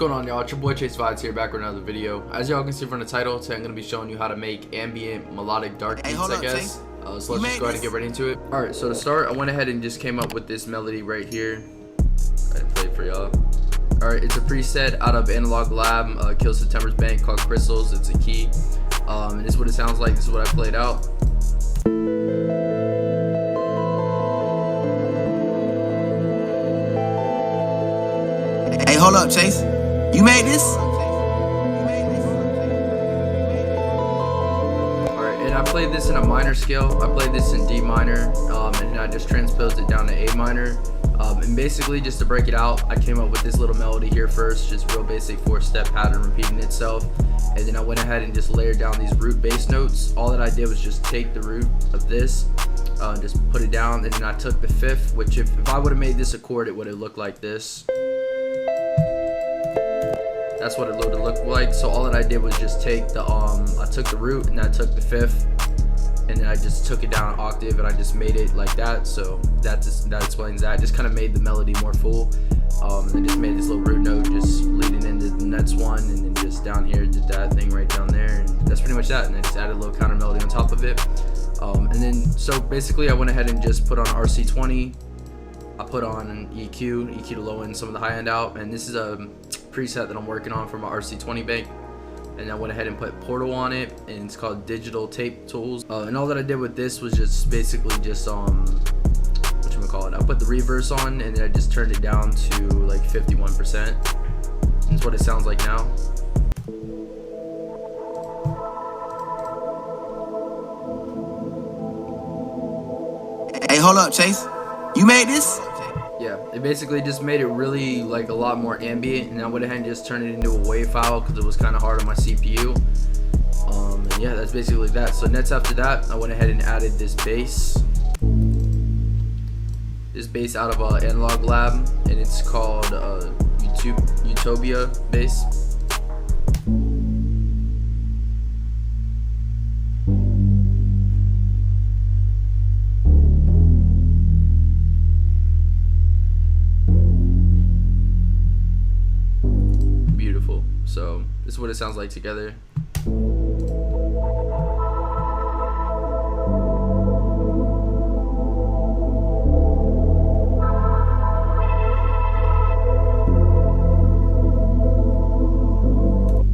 going on, y'all? It's your boy ChaseVibez here, back with another video. As y'all can see from the title, today I'm going to be showing you how to make ambient melodic dark beats, I guess. So let's just go ahead and get right into it. Alright, so to start, I went ahead and just came up with this melody right here. I didn't play it for y'all. Alright, it's a preset out of Analog Lab, Kill September's bank, called Crystals. It's a key. And this is what it sounds like. This is what I played out. Hey, hold up, Chase. You made this? Alright, and I played this in a minor scale. I played this in D minor, and then I just transposed it down to A minor. And basically, just to break it out, I came up with this little melody here first, just real basic 4-step pattern repeating itself. And then I went ahead and just layered down these root bass notes. All that I did was just take the root of this, just put it down, and then I took the fifth, which if I would have made this a chord, it would have looked like this. That's what it would have looked like. So all that I did was just take the I took the root and I took the fifth, and then I just took it down an octave and I just made it like that. So that explains that. Just kind of made the melody more full. And just made this little root note just leading into the next one, and then just down here did that thing right down there, and that's pretty much that. And then just added a little counter melody on top of it. And then so basically I went ahead and just put on RC20. I put on an EQ to low end some of the high end out, and this is a preset that I'm working on for my RC20 bank. And I went ahead and put Portal on it, and it's called Digital Tape Tools. And all that I did with this was just basically just I put the reverse on, and then I just turned it down to like 51%. That's what it sounds like now. Hey, hold up, Chase. You made this? Yeah, it basically just made it really like a lot more ambient, and I went ahead and just turned it into a WAV file because it was kind of hard on my CPU. And yeah, that's basically that. So next after that, I went ahead and added this bass. This bass out of Analog Lab, and it's called Utopia bass. Beautiful. So this is what it sounds like together.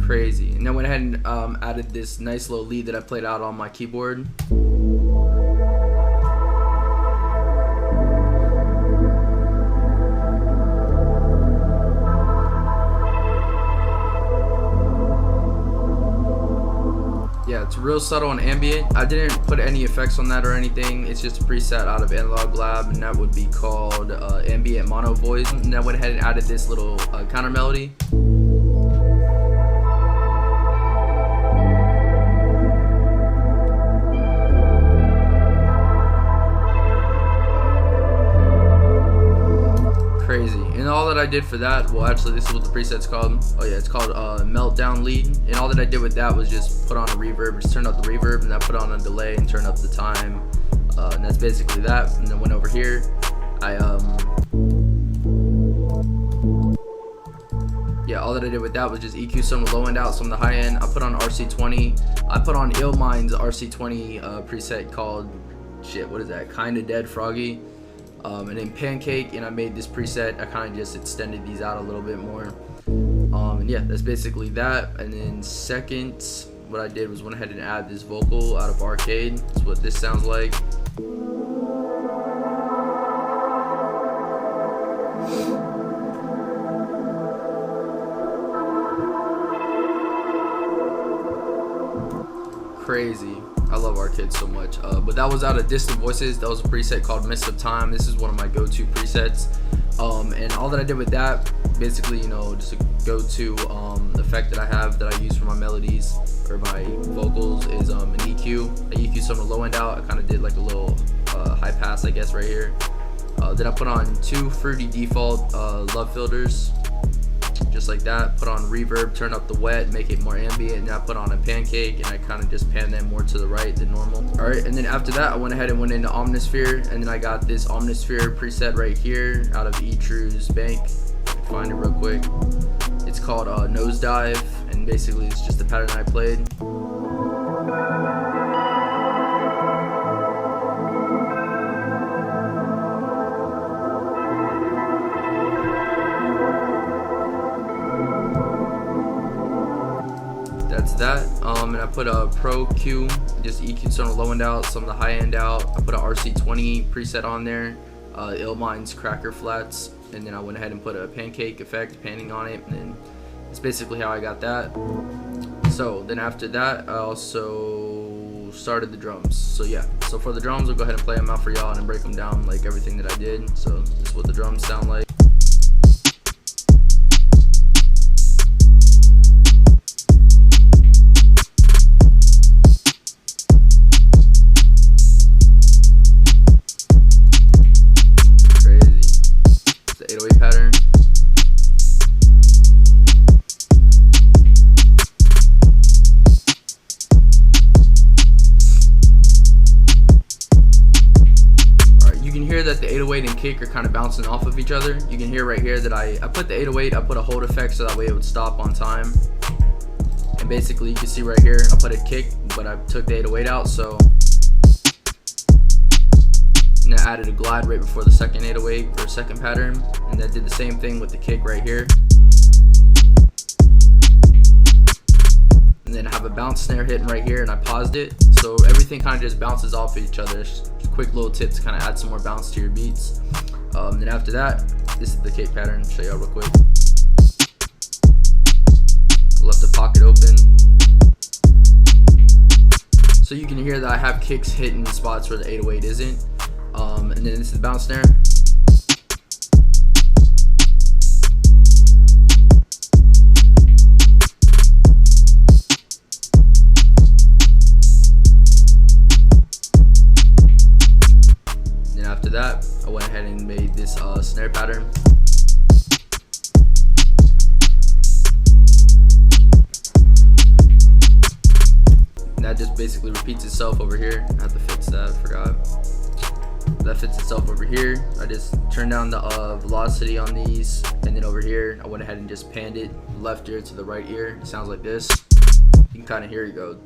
Crazy. And then went ahead and added this nice little lead that I played out on my keyboard. Yeah, it's real subtle and ambient. I didn't put any effects on that or anything. It's just a preset out of Analog Lab, and that would be called Ambient Mono Voice. And I went ahead and added this little counter melody. Crazy. And all that I did for that, well actually this is what the preset's called. Oh yeah, it's called Meltdown Lead. And all that I did with that was just put on a reverb, just turn up the reverb, and then put on a delay and turn up the time. And that's basically that. And then went over here, yeah, all that I did with that was just EQ some of the low end out, some of the high end. I put on RC20. I put on Illmind's RC20 preset called, what is that? Kinda Dead Froggy. And then Pancake, and I made this preset. I kind of just extended these out a little bit more. And yeah, that's basically that. And then second, what I did was went ahead and add this vocal out of Arcade. That's what this sounds like. Crazy. I love Arcade so much. But that was out of Distant Voices. That was a preset called Mist of Time. This is one of my go-to presets. And all that I did with that, basically, you know, just a go-to effect that I have that I use for my melodies or my vocals is an EQ. I EQ some of the low end out. I kind of did like a little high pass, I guess, right here. Then I put on 2 Fruity Default love filters. Just like that. Put on reverb, turn up the wet, make it more ambient, and I put on a Pancake, and I kind of just pan them more to the right than normal. Alright, and then after that I went ahead and went into Omnisphere, and then I got this Omnisphere preset right here out of Etru's bank. Find it real quick. It's called Nosedive, and basically it's just the pattern I played. That's that. And I put a Pro Q, just EQ some of the low end out, some of the high end out. I put a RC20 preset on there, Illmind's Cracker Flats, and then I went ahead and put a pancake effect panning on it, and then it's basically how I got that. So then after that, I also started the drums. So yeah, so for the drums, I'll go ahead and play them out for y'all and break them down like everything that I did. So this is what the drums sound like. Pattern. Alright, you can hear that the 808 and kick are kind of bouncing off of each other. You can hear right here that I put the 808, I put a hold effect so that way it would stop on time. And basically you can see right here, I put a kick, but I took the 808 out, so and I added a glide right before the second 808 for a second pattern, and that did the same thing with the kick right here. And then I have a bounce snare hitting right here, and I paused it, so everything kind of just bounces off each other. Just quick little tip to kind of add some more bounce to your beats. Then after that, this is the kick pattern. Show y'all real quick. Left the pocket open. So you can hear that I have kicks hitting spots where the 808 isn't. And then this is the bounce snare. Then after that, I went ahead and made this snare pattern. And that just basically repeats itself over here. I have to fix that, I forgot. That fits itself over here. I just turned down the velocity on these, and then over here I went ahead and just panned it left ear to the right ear. It sounds like this. You can kind of hear it go.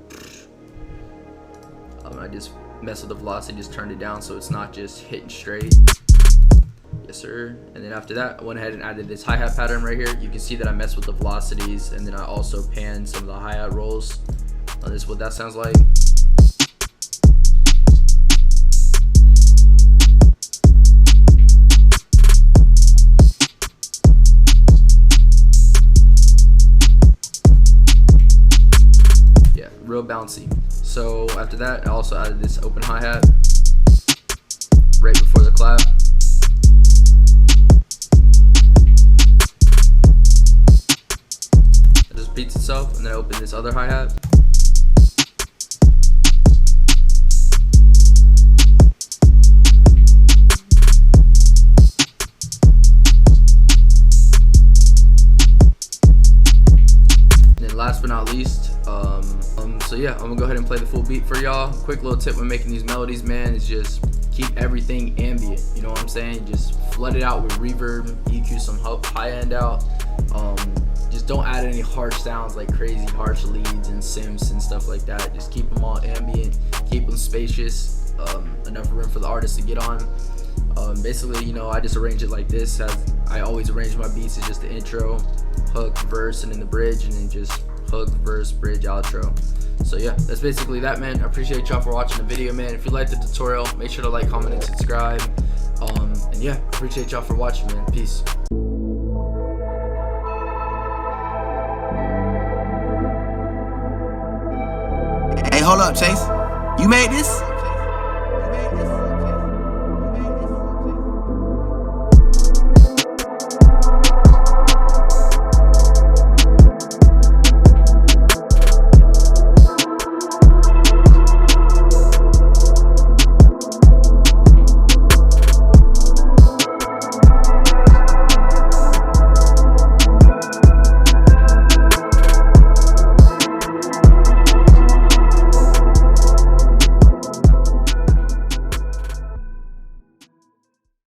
I just messed with the velocity, just turned it down so it's not just hitting straight. Yes sir. And then after that, I went ahead and added this hi-hat pattern right here. You can see that I messed with the velocities, and then I also panned some of the hi-hat rolls. This is what that sounds like. Real bouncy. So after that, I also added this open hi-hat right before the clap. It just repeats itself, and then I open this other hi-hat. And then last but not least, so yeah, I'm gonna go ahead and play the full beat for y'all. Quick little tip when making these melodies, man, is just keep everything ambient. You know what I'm saying? Just flood it out with reverb, EQ some high end out. Just don't add any harsh sounds like crazy harsh leads and sims and stuff like that. Just keep them all ambient, keep them spacious, enough room for the artist to get on. Basically, you know, I just arrange it like this. As I always arrange my beats, is just the intro, hook, verse, and then the bridge, and then just hook, verse, bridge, outro. So yeah, that's basically that, man. I appreciate y'all for watching the video, man. If you liked the tutorial, make sure to like, comment, and subscribe. And yeah, I appreciate y'all for watching, man. Peace. Hey, hold up, Chase. You made this?